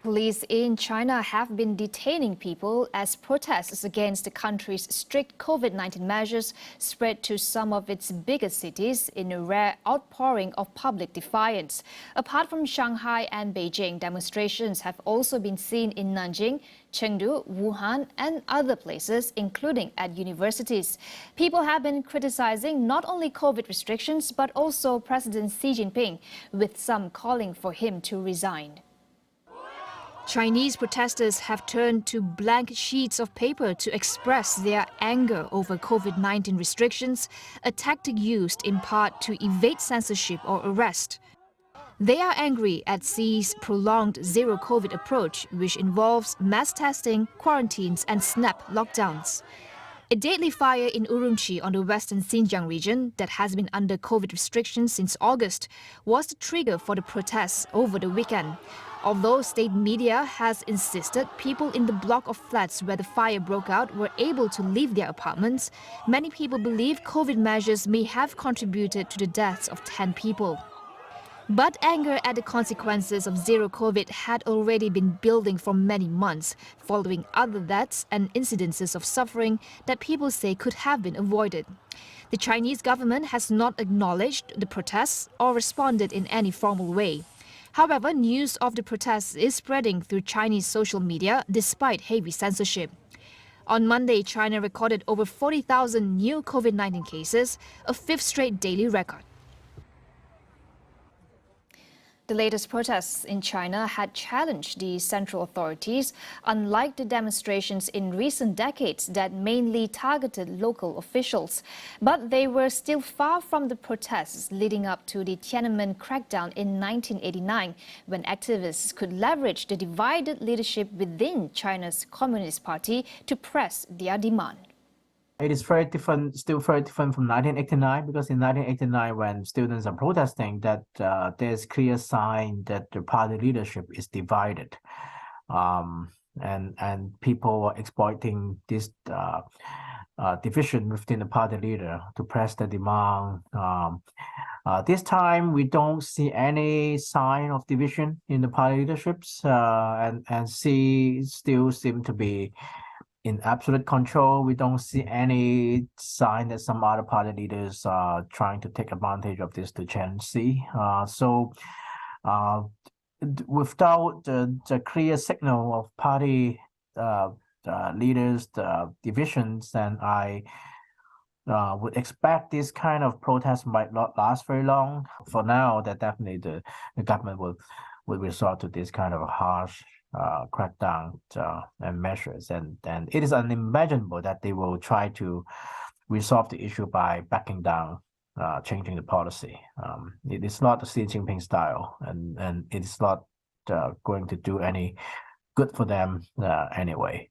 Police in China have been detaining people as protests against the country's strict COVID-19 measures spread to some of its biggest cities in a rare outpouring of public defiance. Apart from Shanghai and Beijing, demonstrations have also been seen in Nanjing, Chengdu, Wuhan and other places, including at universities. People have been criticizing not only COVID restrictions but also President Xi Jinping, with some calling for him to resign. Chinese protesters have turned to blank sheets of paper to express their anger over COVID-19 restrictions, a tactic used in part to evade censorship or arrest. They are angry at Xi's prolonged zero-COVID approach, which involves mass testing, quarantines and snap lockdowns. A deadly fire in Urumqi on the western Xinjiang region that has been under COVID restrictions since August was the trigger for the protests over the weekend. Although state media has insisted people in the block of flats where the fire broke out were able to leave their apartments, many people believe COVID measures may have contributed to the deaths of 10 people. But anger at the consequences of zero COVID had already been building for many months, following other deaths and incidences of suffering that people say could have been avoided. The Chinese government has not acknowledged the protests or responded in any formal way. However, news of the protests is spreading through Chinese social media despite heavy censorship. On Monday, China recorded over 40,000 new COVID-19 cases, a fifth straight daily record. The latest protests in China had challenged the central authorities, unlike the demonstrations in recent decades that mainly targeted local officials. But they were still far from the protests leading up to the Tiananmen crackdown in 1989, when activists could leverage the divided leadership within China's Communist Party to press their demand. It is very different, still very different from 1989, because in 1989, when students are protesting, that there's clear sign that the party leadership is divided, and people are exploiting this division within the party leader to press the demand. This time, we don't see any sign of division in the party leaderships, and Xi still seem to be in absolute control. We don't see any sign that some other party leaders are trying to take advantage of this to challenge Xi. Without the clear signal of party leaders, the divisions, then I would expect this kind of protest might not last very long. For now, that definitely the government will resort to this kind of harsh crackdown and measures, and it is unimaginable that they will try to resolve the issue by backing down, changing the policy. It is not the Xi Jinping style, and it is not going to do any good for them anyway.